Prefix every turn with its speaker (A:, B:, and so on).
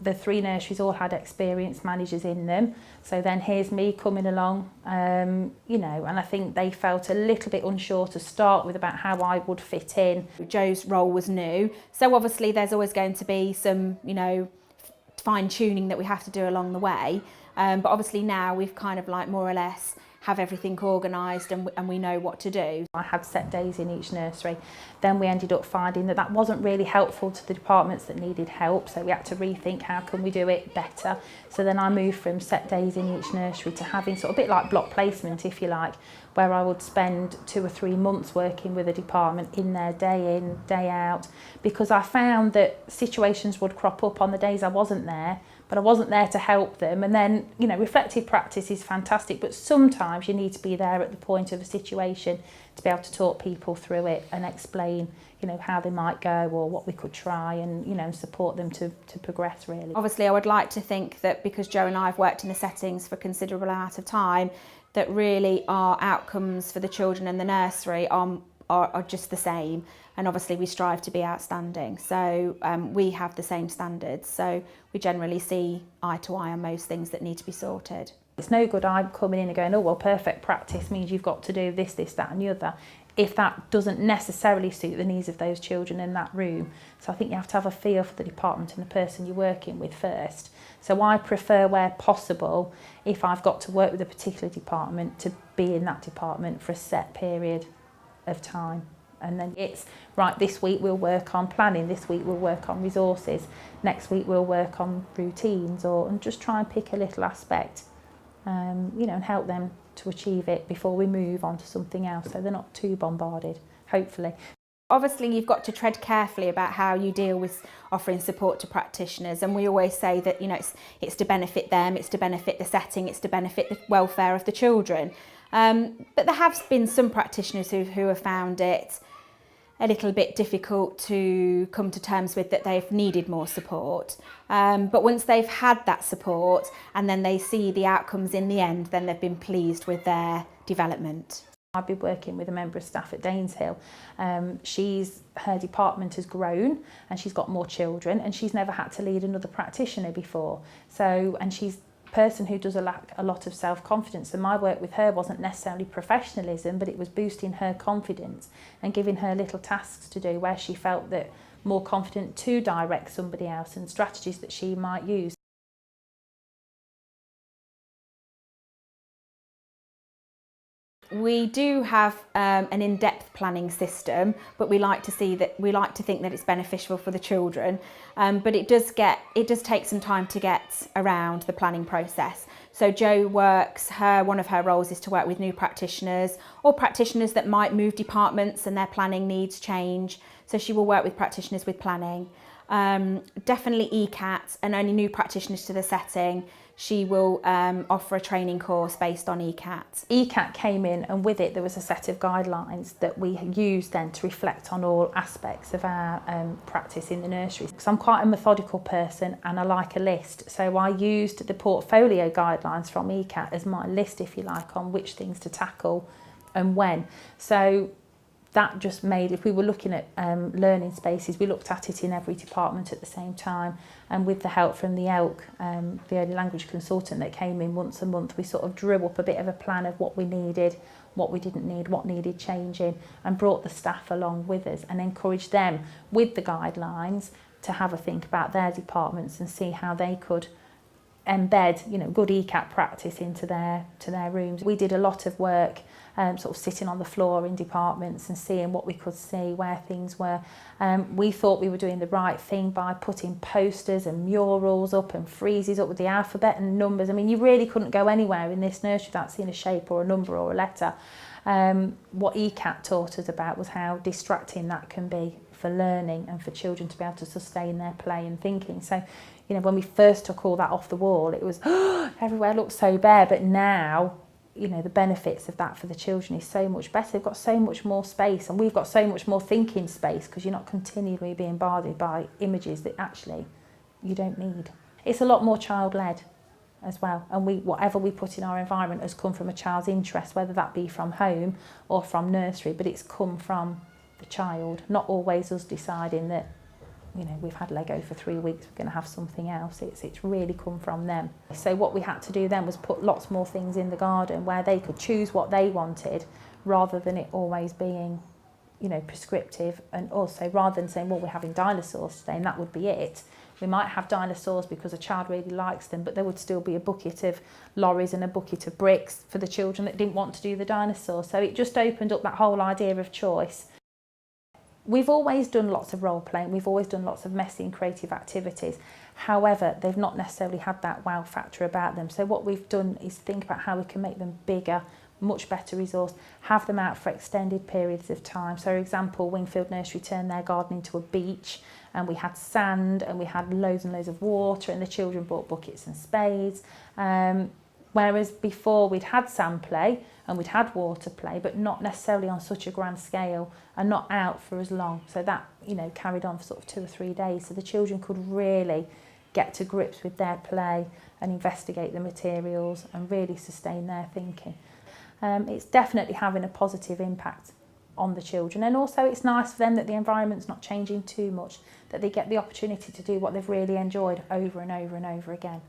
A: the 3 nurseries all had experienced managers in them. So then here's me coming along, you know, and I think they felt a little bit unsure to start with about how I would fit in.
B: Jo's role was new, so obviously there's always going to be some, you know, fine tuning that we have to do along the way. But obviously now we've kind of like more or less have everything organised and we know what to do.
A: I had set days in each nursery. Then we ended up finding that that wasn't really helpful to the departments that needed help, so we had to rethink how can we do it better. So then I moved from set days in each nursery to having sort of a bit like block placement, if you like, where I would spend 2 or 3 months working with a department in there, day out, because I found that situations would crop up on the days I wasn't there, but I wasn't there to help them. And then, you know, reflective practice is fantastic, but sometimes you need to be there at the point of a situation to be able to talk people through it and explain, you know, how they might go or what we could try and, you know, support them to progress really.
B: Obviously, I would like to think that because Jo and I have worked in the settings for a considerable amount of time, that really our outcomes for the children in the nursery are just the same, and obviously we strive to be outstanding, so we have the same standards, so we generally see eye to eye on most things that need to be sorted.
A: It's no good I'm coming in and going, oh well, perfect practice means you've got to do this, that and the other, if that doesn't necessarily suit the needs of those children in that room. So I think you have to have a feel for the department and the person you're working with first. So I prefer, where possible, if I've got to work with a particular department, to be in that department for a set period of time. And then it's, right, this week we'll work on planning, this week we'll work on resources, next week we'll work on routines, and just try and pick a little aspect, you know, and help them to achieve it before we move on to something else, so they're not too bombarded, hopefully.
B: Obviously you've got to tread carefully about how you deal with offering support to practitioners, and we always say that, you know, it's to benefit them, it's to benefit the setting, it's to benefit the welfare of the children. But there have been some practitioners who have found it a little bit difficult to come to terms with that they've needed more support. But once they've had that support and then they see the outcomes in the end, then they've been pleased with their development.
A: I've been working with a member of staff at Daneshill. Her department has grown and she's got more children, and she's never had to lead another practitioner before. So, and she's person who does a lot of self-confidence, and my work with her wasn't necessarily professionalism, but it was boosting her confidence and giving her little tasks to do where she felt that more confident to direct somebody else and strategies that she might use.
B: We do have an in-depth planning system, but we like to think that it's beneficial for the children. But it does take some time to get around the planning process. So Jo one of her roles is to work with new practitioners or practitioners that might move departments and their planning needs change. So she will work with practitioners with planning. Definitely ECAT, and only new practitioners to the setting. She will offer a training course based on ECAT.
A: ECAT came in, and with it there was a set of guidelines that we used then to reflect on all aspects of our practice in the nurseries. Because I'm quite a methodical person and I like a list, so I used the portfolio guidelines from ECAT as my list, if you like, on which things to tackle and when. So that just made, if we were looking at learning spaces, we looked at it in every department at the same time, and with the help from the ELK, the early language consultant that came in once a month, we sort of drew up a bit of a plan of what we needed, what we didn't need, what needed changing, and brought the staff along with us and encouraged them with the guidelines to have a think about their departments and see how they could embed, you know, good ECAT practice into their rooms. We did a lot of work sort of sitting on the floor in departments and seeing what we could see, where things were. We thought we were doing the right thing by putting posters and murals up and friezes up with the alphabet and numbers. I mean, you really couldn't go anywhere in this nursery without seeing a shape or a number or a letter. What ECAT taught us about was how distracting that can be for learning and for children to be able to sustain their play and thinking. So, you know, when we first took all that off the wall, it was, everywhere looked so bare, but now, you know, the benefits of that for the children is so much better. They've got so much more space, and we've got so much more thinking space, because you're not continually being bombarded by images that actually you don't need. It's a lot more child-led as well, and whatever we put in our environment has come from a child's interest, whether that be from home or from nursery, but it's come from the child, not always us deciding that you know, we've had Lego for 3 weeks, we're going to have something else. It's really come from them. So what we had to do then was put lots more things in the garden where they could choose what they wanted, rather than it always being, you know, prescriptive. And also, rather than saying, well, we're having dinosaurs today and that would be it, we might have dinosaurs because a child really likes them, but there would still be a bucket of lorries and a bucket of bricks for the children that didn't want to do the dinosaurs. So it just opened up that whole idea of choice. We've always done lots of role playing, we've always done lots of messy and creative activities. However, they've not necessarily had that wow factor about them. So what we've done is think about how we can make them bigger, much better resourced, have them out for extended periods of time. So for example, Wingfield Nursery turned their garden into a beach, and we had sand and we had loads and loads of water, and the children brought buckets and spades. Whereas before we'd had sand play and we'd had water play, but not necessarily on such a grand scale and not out for as long. So that, you know, carried on for sort of 2 or 3 days. So the children could really get to grips with their play and investigate the materials and really sustain their thinking. It's definitely having a positive impact on the children, and also it's nice for them that the environment's not changing too much, that they get the opportunity to do what they've really enjoyed over and over and over again.